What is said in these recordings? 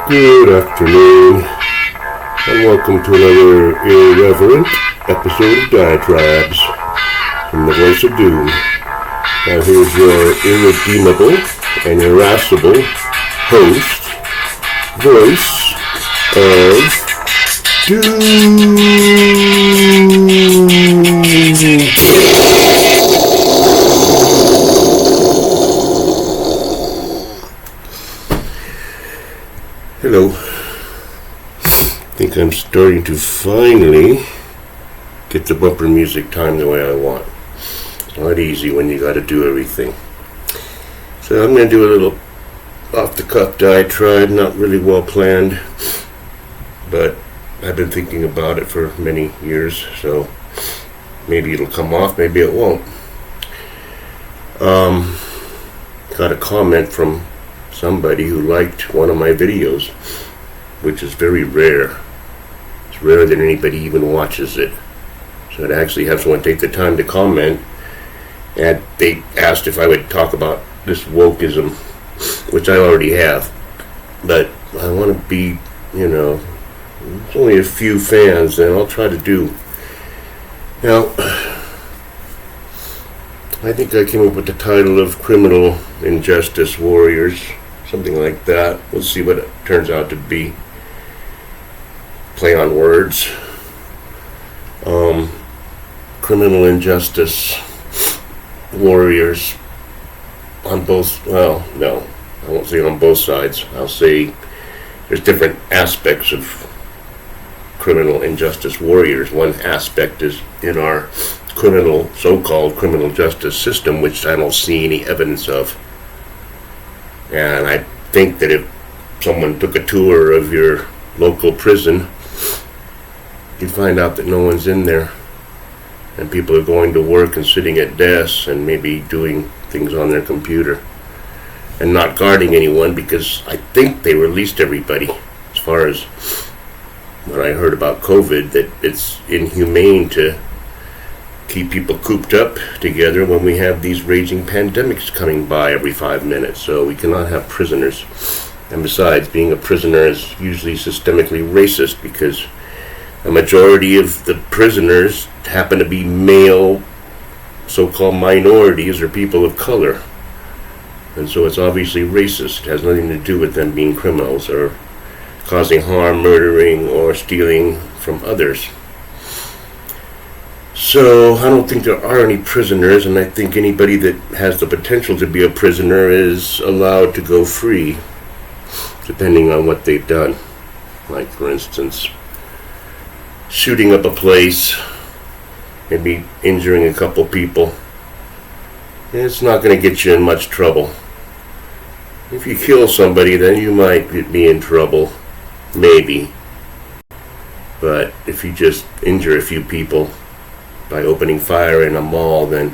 Good afternoon, and welcome to another irreverent episode of Diatribes from the Voice of Doom. Now here's your irredeemable and irascible host, Voice of Doom. Hello. I think I'm starting to finally get the bumper music timed the way I want. It's not easy when you gotta do everything. So I'm gonna do a little off-the-cuff diatribe, not really well planned, but I've been thinking about it for many years, so maybe it'll come off, maybe it won't. Got a comment from somebody who liked one of my videos, which is very rare. It's rare that anybody even watches it. So to actually have someone take the time to comment, and they asked if I would talk about this wokeism, which I already have, but I want to be, there's only a few fans, and I'll try to do. Now, I think I came up with the title of Criminal Injustice Warriors, something like that. We'll see what it turns out to be. Play on words. Criminal injustice warriors on both, well, no, I won't say on both sides. I'll say there's different aspects of criminal injustice warriors. One aspect is in our so-called criminal justice system, which I don't see any evidence of. And I think that if someone took a tour of your local prison, you'd find out that no one's in there. And people are going to work and sitting at desks and maybe doing things on their computer. And not guarding anyone, because I think they released everybody. As far as what I heard about COVID, that it's inhumane to keep people cooped up together when we have these raging pandemics coming by every 5 minutes. So we cannot have prisoners. And besides, being a prisoner is usually systemically racist, because a majority of the prisoners happen to be male so-called minorities or people of color. And so it's obviously racist. It has nothing to do with them being criminals or causing harm, murdering, or stealing from others. So I don't think there are any prisoners, and I think anybody that has the potential to be a prisoner is allowed to go free, depending on what they've done. Like, for instance, shooting up a place, maybe injuring a couple people. It's not going to get you in much trouble. If you kill somebody, then you might be in trouble, maybe. But if you just injure a few people by opening fire in a mall, then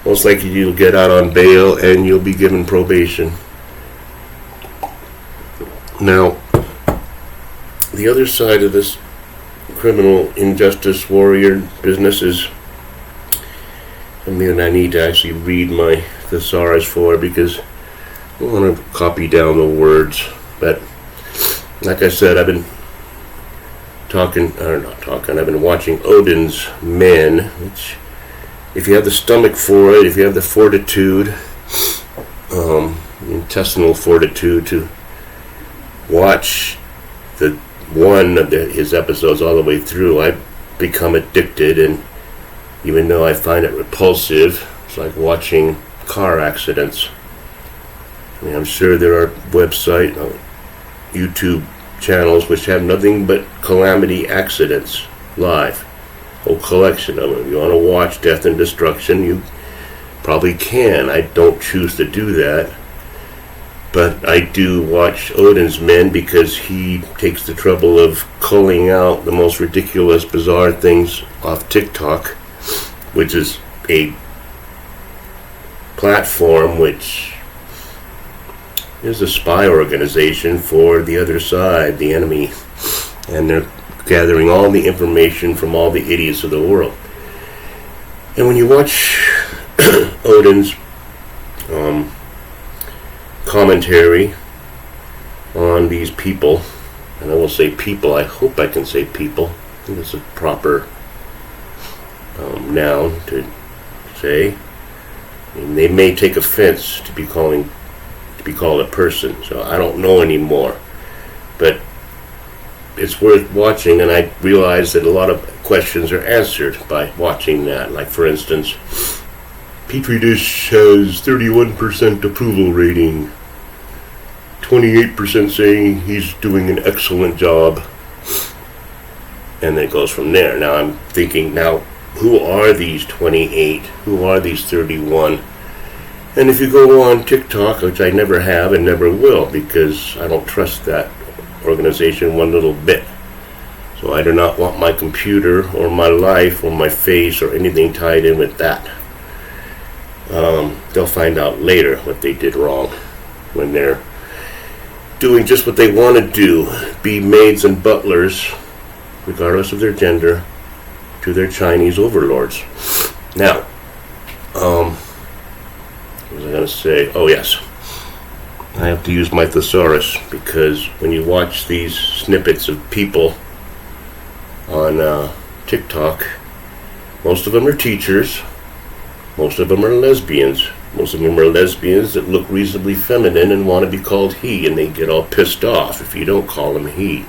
most likely you'll get out on bail and you'll be given probation. Now, the other side of this criminal injustice warrior business is something that I need to actually read my thesaurus for, because I want to copy down the words. But like I said, I've been I've been watching Odin's Men, which, if you have the stomach for it, if you have the fortitude, intestinal fortitude to watch one of his episodes all the way through, I've become addicted, and even though I find it repulsive, it's like watching car accidents. I mean, I'm sure there are YouTube channels which have nothing but calamity accidents live, whole collection of them. If you want to watch death and destruction, you probably can. I don't choose to do that, but I do watch Odin's Men because he takes the trouble of culling out the most ridiculous, bizarre things off TikTok, which is a platform which is a spy organization for the other side, the enemy, and they're gathering all the information from all the idiots of the world. And when you watch Odin's commentary, on these people, and I will say people, I hope I can say people, I think it's a proper noun to say. I mean, they may take offense to be called a person, so I don't know anymore, but it's worth watching, and I realize that a lot of questions are answered by watching that. Like, for instance, Petri dish has 31% approval rating, 28% saying he's doing an excellent job, and then it goes from there. Now I'm thinking, now who are these 28? Who are these 31? And if you go on TikTok, which I never have and never will, because I don't trust that organization one little bit. So I do not want my computer or my life or my face or anything tied in with that. They'll find out later what they did wrong when they're doing just what they want to do, be maids and butlers, regardless of their gender, to their Chinese overlords. Now, what was I going to say? Oh, yes. I have to use my thesaurus, because when you watch these snippets of people on TikTok, most of them are teachers, most of them are lesbians, most of them are lesbians that look reasonably feminine and want to be called he, and they get all pissed off if you don't call them he.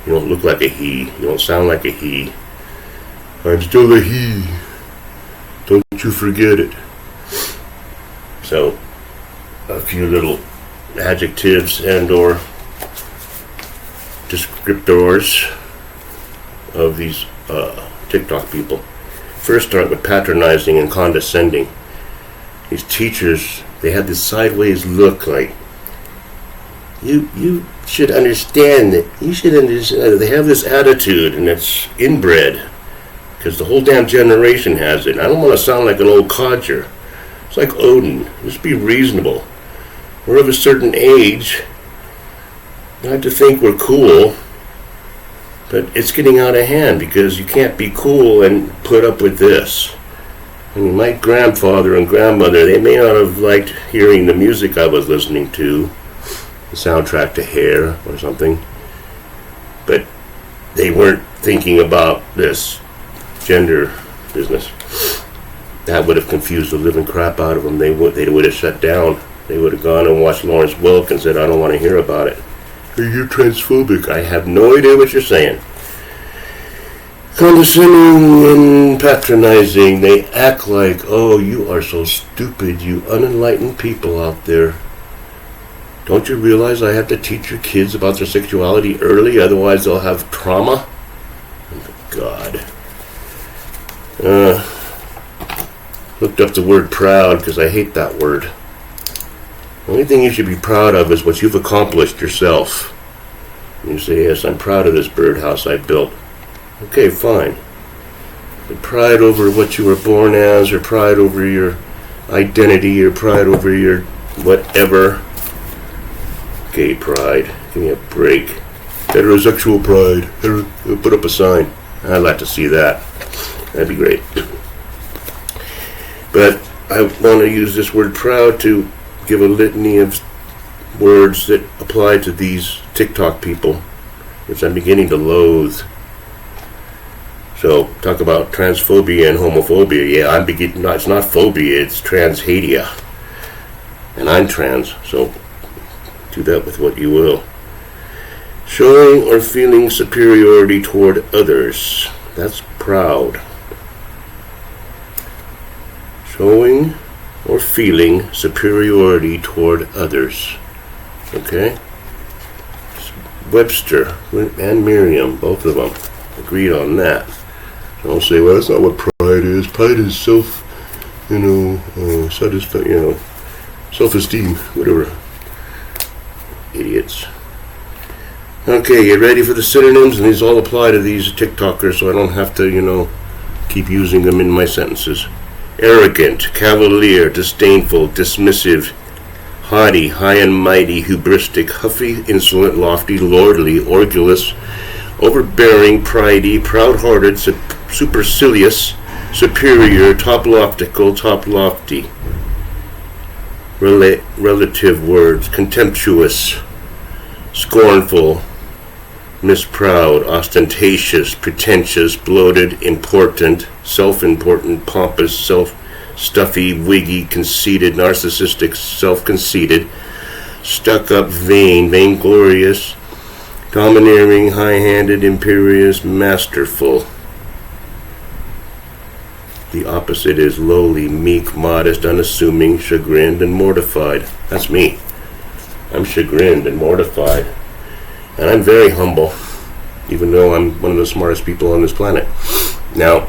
You don't look like a he, you don't sound like a he. I'm still a he, don't you forget it. So, a few little adjectives and or descriptors of these TikTok people. First, start with patronizing and condescending. These teachers, they have this sideways look, like, you should understand that, you should understand. They have this attitude, and it's inbred, because the whole damn generation has it. I don't want to sound like an old codger. It's like Odin. Just be reasonable. We're of a certain age. Not to think we're cool, but it's getting out of hand, because you can't be cool and put up with this. I mean, my grandfather and grandmother, they may not have liked hearing the music I was listening to, the soundtrack to Hair or something, but they weren't thinking about this gender business. That would have confused the living crap out of them. They would have shut down. They would have gone and watched Lawrence Welk and said, I don't want to hear about it. You're transphobic. I have no idea what you're saying. Condescending and patronizing. They act like, oh, you are so stupid, you unenlightened people out there. Don't you realize I have to teach your kids about their sexuality early, otherwise they'll have trauma? Oh, God. Looked up the word proud, because I hate that word. The only thing you should be proud of is what you've accomplished yourself. And you say, yes, I'm proud of this birdhouse I built. Okay, fine. But pride over what you were born as, or pride over your identity, or pride over your whatever. Gay pride. Give me a break. Heterosexual pride. Put up a sign. I'd like to see that. That'd be great. But I want to use this word proud to give a litany of words that apply to these TikTok people, which I'm beginning to loathe. So, talk about transphobia and homophobia. Yeah, it's not phobia, it's transhadia. And I'm trans, so do that with what you will. Showing or feeling superiority toward others. That's proud. Showing or feeling superiority toward others. Okay? Webster and Merriam, both of them, agreed on that. So don't say, well, that's not what pride is. Pride is self-esteem, whatever. Idiots. Okay, you ready for the synonyms? And these all apply to these TikTokers, so I don't have to, keep using them in my sentences. Arrogant, cavalier, disdainful, dismissive, haughty, high and mighty, hubristic, huffy, insolent, lofty, lordly, orgulous, overbearing, pridey, proud-hearted, supercilious, superior, top-loftical, top-lofty. Relative words. Contemptuous, scornful, misproud, ostentatious, pretentious, bloated, important, self-important, pompous, stuffy, wiggy, conceited, narcissistic, self-conceited, stuck-up, vain, vainglorious, domineering, high-handed, imperious, masterful. The opposite is lowly, meek, modest, unassuming, chagrined, and mortified. That's me. I'm chagrined and mortified. And I'm very humble, even though I'm one of the smartest people on this planet. Now,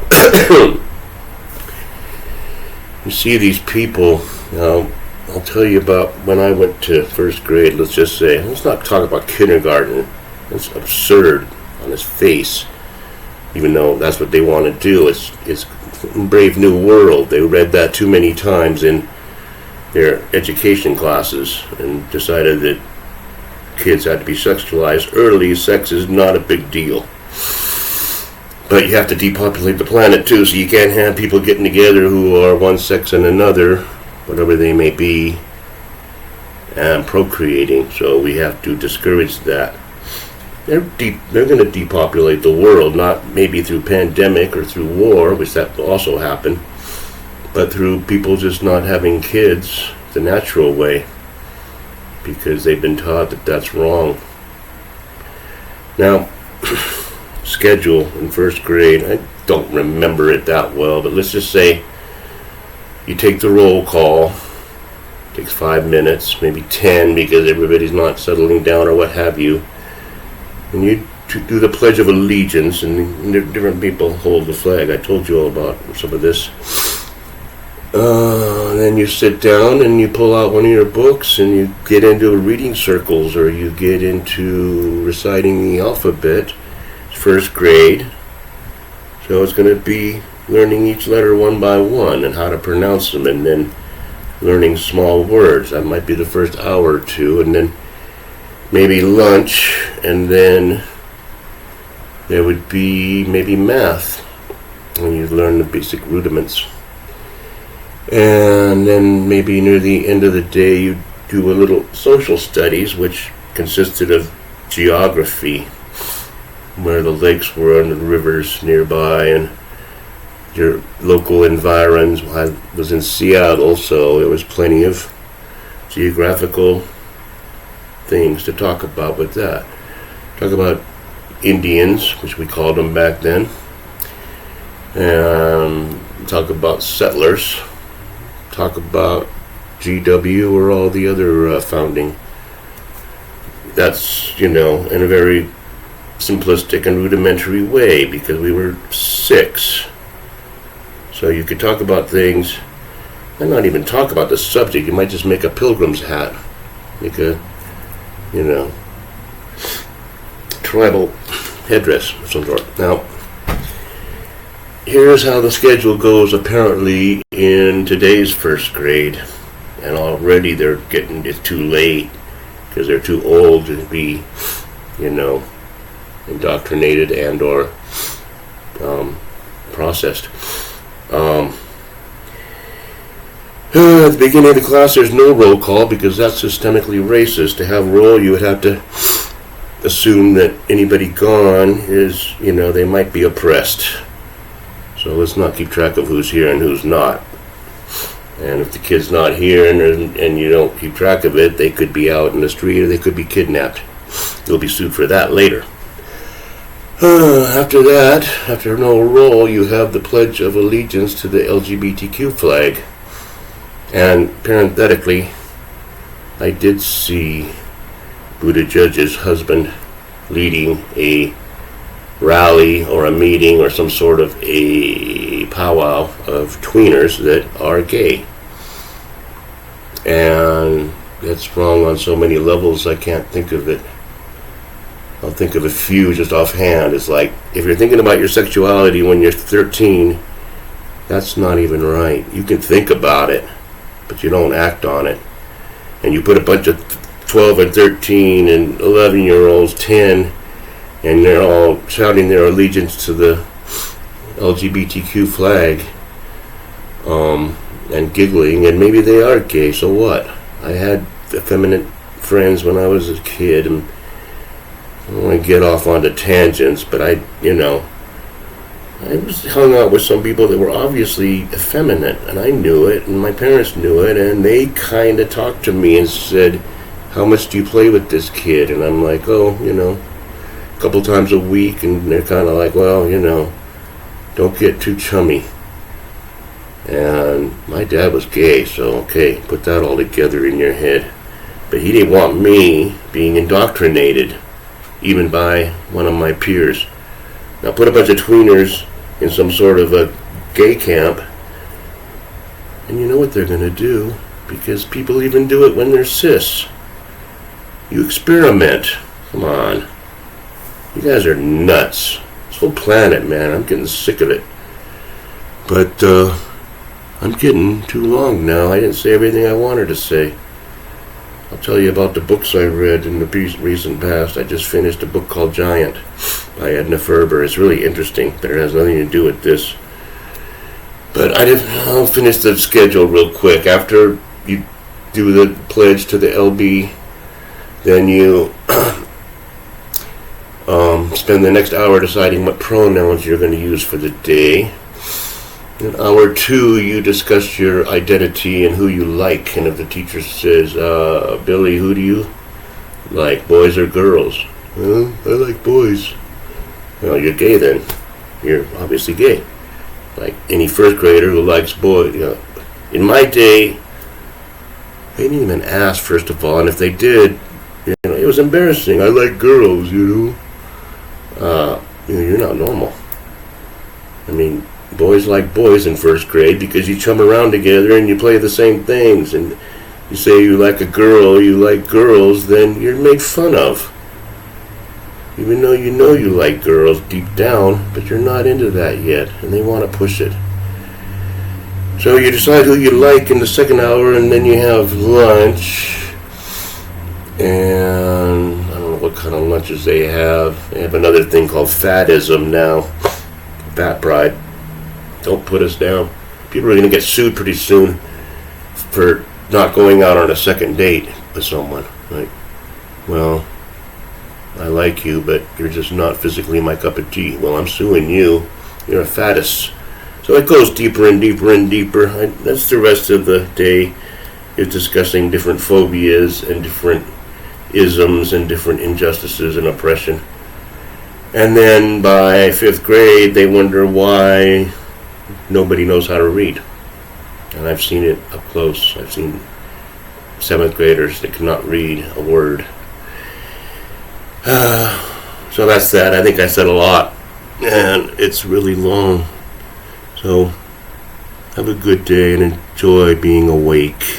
you see these people, I'll tell you about when I went to first grade, let's just say. Let's not talk about kindergarten. It's absurd on its face, even though that's what they want to do. It's Brave New World. They read that too many times in their education classes and decided that kids had to be sexualized early. Sex is not a big deal. But you have to depopulate the planet too, so you can't have people getting together who are one sex and another, whatever they may be, and procreating. So we have to discourage that. They're going to depopulate the world, not maybe through pandemic or through war, which that will also happen, but through people just not having kids the natural way, because they've been taught that that's wrong. Now, schedule in first grade, I don't remember it that well, but let's just say you take the roll call. It takes 5 minutes, maybe 10, because everybody's not settling down or what have you. And you do the Pledge of Allegiance, and different people hold the flag. I told you all about some of this. Then you sit down and you pull out one of your books and you get into reading circles, or you get into reciting the alphabet. It's first grade, so it's going to be learning each letter one by one and how to pronounce them, and then learning small words. That might be the first hour or two, and then maybe lunch, and then there would be maybe math, and you'd learn the basic rudiments. And then maybe near the end of the day you do a little social studies, which consisted of geography, where the lakes were and the rivers nearby, and your local environs. I was in Seattle, so there was plenty of geographical things to talk about with that. Talk about Indians, which we called them back then, and talk about settlers, talk about GW or all the other founding. That's, in a very simplistic and rudimentary way, because we were 6. So you could talk about things and not even talk about the subject. You might just make a pilgrim's hat, make a tribal headdress of some sort. Now, here's how the schedule goes apparently in today's first grade, and already they're getting it too late because they're too old to be, indoctrinated and or processed. At the beginning of the class, there's no roll call because that's systemically racist. To have roll, you would have to assume that anybody gone is, they might be oppressed. So let's not keep track of who's here and who's not. And if the kid's not here and you don't keep track of it, they could be out in the street or they could be kidnapped. You'll be sued for that later. After that, after no roll, you have the Pledge of Allegiance to the LGBTQ flag. And parenthetically, I did see Buttigieg's husband leading a rally or a meeting or some sort of a powwow of tweeners that are gay. And that's wrong on so many levels I can't think of it. I'll think of a few just offhand. It's like, if you're thinking about your sexuality when you're 13, that's not even right. You can think about it, but you don't act on it. And you put a bunch of 12 and 13 and 11-year-olds, 10, and they're all shouting their allegiance to the LGBTQ flag, and giggling, and maybe they are gay, so what? I had effeminate friends when I was a kid, and I don't want to get off onto tangents, but I was hung out with some people that were obviously effeminate, and I knew it, and my parents knew it, and they kind of talked to me and said, how much do you play with this kid? And I'm like, oh, a couple times a week, and they're kind of like, well, don't get too chummy. And my dad was gay, so okay, put that all together in your head. But he didn't want me being indoctrinated, even by one of my peers. Now put a bunch of tweeners in some sort of a gay camp, and you know what they're going to do, because people even do it when they're cis. You experiment. Come on. You guys are nuts. This whole planet, man, I'm getting sick of it. But I'm getting too long now. I didn't say everything I wanted to say. I'll tell you about the books I read in the recent past. I just finished a book called Giant by Edna Ferber. It's really interesting, but it has nothing to do with this. But I'll finish the schedule real quick. After you do the pledge to the LB, then you spend the next hour deciding what pronouns you're going to use for the day. In hour 2, you discuss your identity and who you like. And if the teacher says, Billy, who do you like, boys or girls? Well, I like boys. Well, you're gay then. You're obviously gay. Like any first grader who likes boys. In my day, they didn't even ask, first of all. And if they did, it was embarrassing. I like girls, you're not normal. I mean, boys like boys in first grade because you chum around together and you play the same things, and you say you like a girl, you like girls, then you're made fun of. Even though you know you like girls deep down, but you're not into that yet, and they want to push it. So you decide who you like in the second hour, and then you have lunch. And I don't know what kind of lunches they have. They have another thing called fatism now. Fat pride. Don't put us down. People are going to get sued pretty soon for not going out on a second date with someone. Like, well, I like you, but you're just not physically my cup of tea. Well, I'm suing you. You're a fattest. So it goes deeper and deeper and deeper. That's the rest of the day, is discussing different phobias and different isms and different injustices and oppression. And then by 5th grade, they wonder why nobody knows how to read. And I've seen it up close. I've seen 7th graders that cannot read a word. So that's that. I think I said a lot, and it's really long. So have a good day and enjoy being awake.